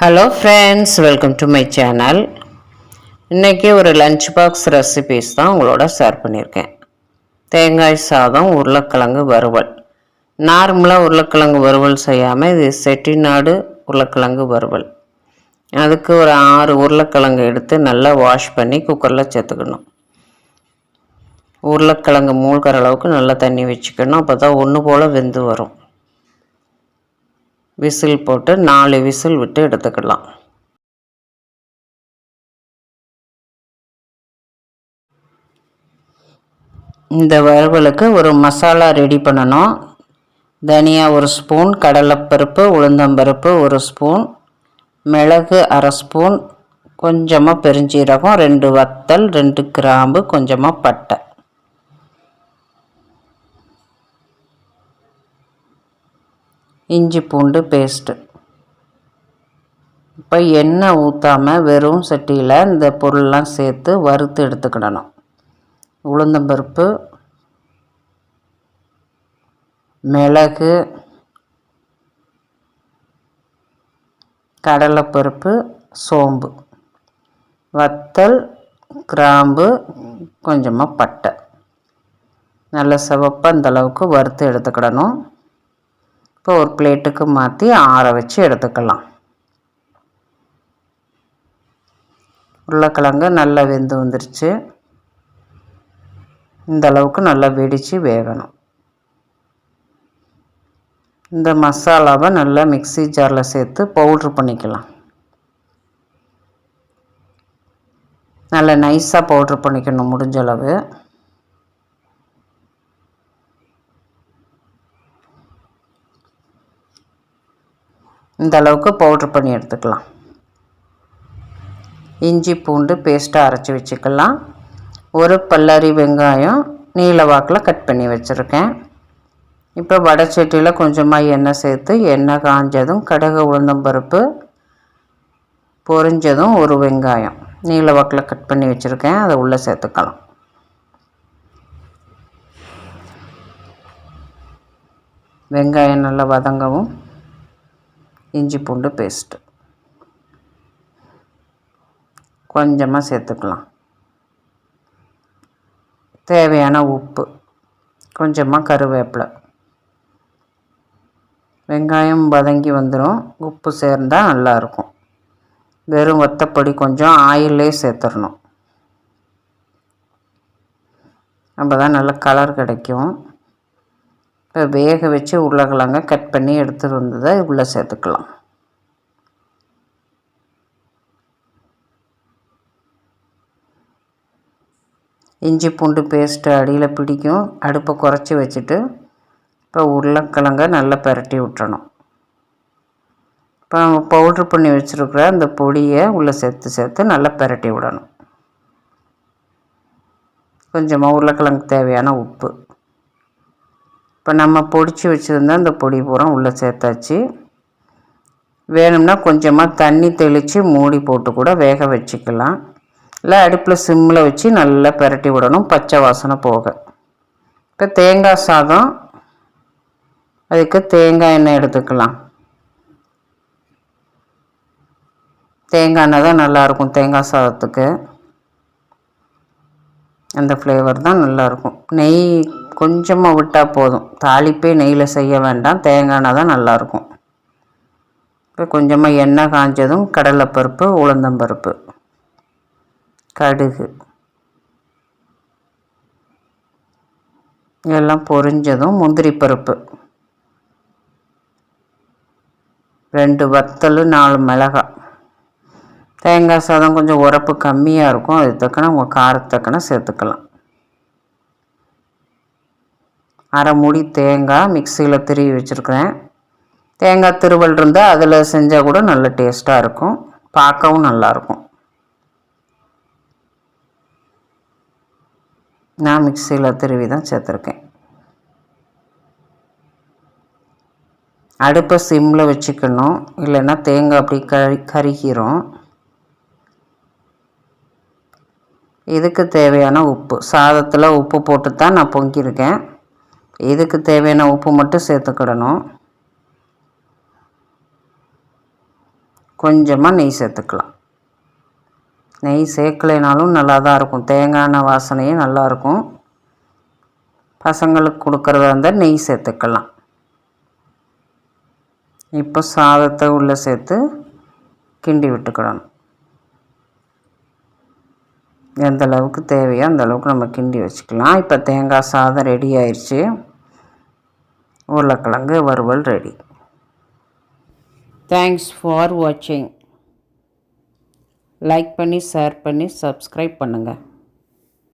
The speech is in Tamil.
Hello friends, welcome to my channel. இன்றைக்கி ஒரு லஞ்ச் பாக்ஸ் ரெசிபீஸ் தான் உங்களோட ஷேர் பண்ணியிருக்கேன். தேங்காய் சாதம், உருளைக்கிழங்கு வறுவல். நார்மலாக உருளைக்கிழங்கு வறுவல் செய்யாமல் இது செட்டிநாடு உருளைக்கிழங்கு வறுவல். அதுக்கு ஒரு 6 உருளைக்கிழங்கு எடுத்து நல்லா வாஷ் பண்ணி குக்கரில் சேர்த்துக்கணும். உருளைக்கிழங்கு மூழ்கிற அளவுக்கு நல்லா தண்ணி வச்சுக்கணும். அப்போ தான் ஒன்று போல் வெந்து வரும். விசில் போட்டு 4 விசில் விட்டு எடுத்துக்கலாம். இந்த வறுவலுக்கு ஒரு மசாலா ரெடி பண்ணணும். தனியா 1 ஸ்பூன், கடலைப்பருப்பு, உளுந்தம்பருப்பு 1 ஸ்பூன், மிளகு 1/2 ஸ்பூன், கொஞ்சமாக பெருஞ்சீரகம், 2 வத்தல், 2 கிராம்பு, கொஞ்சமாக பட்டை. இஞ்சி பூண்டு பேஸ்ட்டு. இப்போ எண்ணெய் ஊற்றாமல் வெறும் சட்டியில் இந்த பொருள்லாம் சேர்த்து வறுத்து எடுத்துக்கிடணும். உளுந்தம்பருப்பு, மிளகு, கடலைப்பருப்பு, சோம்பு, வத்தல், கிராம்பு, கொஞ்சமாக பட்டை. நல்ல சிவப்பாக இந்தளவுக்கு வறுத்து எடுத்துக்கிடணும். இப்போ ஒரு பிளேட்டுக்கு மாற்றி ஆற வச்சு எடுத்துக்கலாம். உருளைக்கிழங்கு நல்லா வெந்து வந்துருச்சு. இந்த அளவுக்கு நல்லா வெடித்து வேகணும். இந்த மசாலாவை நல்லா மிக்ஸி ஜாரில் சேர்த்து பவுட்ரு பண்ணிக்கலாம். நல்லா நைஸாக பவுட்ரு பண்ணிக்கணும் முடிஞ்ச அளவு. இந்த அளவுக்கு பவுட்ரு பண்ணி எடுத்துக்கலாம். இஞ்சி பூண்டு பேஸ்ட்டாக அரைச்சி வச்சுக்கலாம். ஒரு பல்லரி வெங்காயம் நீல வாக்கில் கட் பண்ணி வச்சுருக்கேன். இப்போ வடைச்சட்டியில் கொஞ்சமாக எண்ணெய் சேர்த்து எண்ணெய் காஞ்சதும் கடுகு உளுந்தம்பருப்பு பொரிஞ்சதும் ஒரு வெங்காயம் நீல வாக்கில் கட் பண்ணி வச்சுருக்கேன், அதை உள்ளே சேர்த்துக்கலாம். வெங்காயம் நல்லா வதங்கவும் இஞ்சி பூண்டு பேஸ்ட்டு கொஞ்சமாக சேர்த்துக்கலாம். தேவையான உப்பு, கொஞ்சமாக கருவேப்பிலை. வெங்காயம் வதங்கி வந்துடும். உப்பு சேர்ந்தால் நல்லாயிருக்கும். வெறும் வத்தப்பொடி கொஞ்சம் ஆயிலே சேர்த்துடணும். அப்போ தான் நல்ல கலர் கிடைக்கும். இப்போ வேக வச்சு உருளைக்கிழங்க கட் பண்ணி எடுத்துகிட்டு வந்ததை உள்ளே சேர்த்துக்கலாம். இஞ்சி பூண்டு பேஸ்ட்டு அடியில் பிடிக்கும். அடுப்பை குறைச்சி வச்சுட்டு இப்போ உருளைக்கிழங்க நல்லா பரட்டி விட்டுறணும். இப்போ நம்ம பவுட்ரு பண்ணி வச்சுருக்கிற அந்த பொடியை உள்ளே சேர்த்து நல்லா பரட்டி விடணும். கொஞ்சமாக உருளைக்கிழங்கு தேவையான உப்பு. இப்போ நம்ம பொடிச்சு வச்சுருந்தா அந்த பொடி பூரா உள்ளே சேர்த்தாச்சு. வேணும்னா கொஞ்சமாக தண்ணி தெளித்து மூடி போட்டு கூட வேக வச்சுக்கலாம். இல்லை அடுப்பில் சிம்மில் வச்சு நல்லா பரட்டி விடணும், பச்சை வாசனை போக. இப்போ தேங்காய் சாதம், அதுக்கு தேங்காய் எண்ணெய் எடுத்துக்கலாம். தேங்காய் எண்ணெய் தான் நல்லாயிருக்கும் தேங்காய் சாதத்துக்கு. அந்த ஃப்ளேவர் தான் நல்லாயிருக்கும். நெய் கொஞ்சமாக விட்டால் போதும். தாளிப்பே நெய்யில் செய்ய வேண்டாம், தேங்காய் எண்ணெய் தான் நல்லாயிருக்கும். இப்போ கொஞ்சமாக எண்ணெய் காஞ்சதும் கடலைப்பருப்பு, உளுந்தம்பருப்பு, கடுகு எல்லாம் பொரிஞ்சதும் முந்திரி பருப்பு, 2 வத்தல், 4 மிளகாய். தேங்காய் சாதம் கொஞ்சம் உரப்பு கம்மியாக இருக்கும், அது தக்கன உங்கள் காரத்தக்கன சேர்த்துக்கலாம். அரை மூடி தேங்காய் மிக்சியில் திருவி வச்சுருக்கிறேன். தேங்காய் திருவல் இருந்தால் அதில் செஞ்சால் கூட நல்ல டேஸ்ட்டாக இருக்கும், பார்க்கவும் நல்லாயிருக்கும். நான் மிக்சியில் திருவி தான் சேர்த்துருக்கேன். அடுப்பை சிம்மில் வச்சுக்கணும், இல்லைன்னா தேங்காய் அப்படி கருகிரும். இதுக்கு தேவையான உப்பு, சாதத்தில் உப்பு போட்டு தான் நான் பொங்கியிருக்கேன். இதுக்கு தேவையான உப்பு மட்டும் சேர்த்துக்கிடணும். கொஞ்சமாக நெய் சேர்த்துக்கலாம். நெய் சேர்க்கலைனாலும் நல்லா தான் இருக்கும். தேங்காய் எண்ணெய் வாசனையும் நல்லாயிருக்கும். பசங்களுக்கு கொடுக்குறதா இருந்தால் நெய் சேர்த்துக்கலாம். இப்போ சாதத்தை உள்ளே சேர்த்து கிண்டி விட்டுக்கிடணும். எந்த அளவுக்கு தேவையோ அந்த அளவுக்கு நம்ம கிண்டி வச்சுக்கலாம். இப்போ தேங்காய் சாதம் ரெடி ஆயிடுச்சு. உருளைக்கிழங்கு வறுவல் ரெடி. தேங்க்ஸ் ஃபார் வாட்சிங். லைக் பண்ணி ஷேர் பண்ணி சப்ஸ்கிரைப் பண்ணுங்கள்.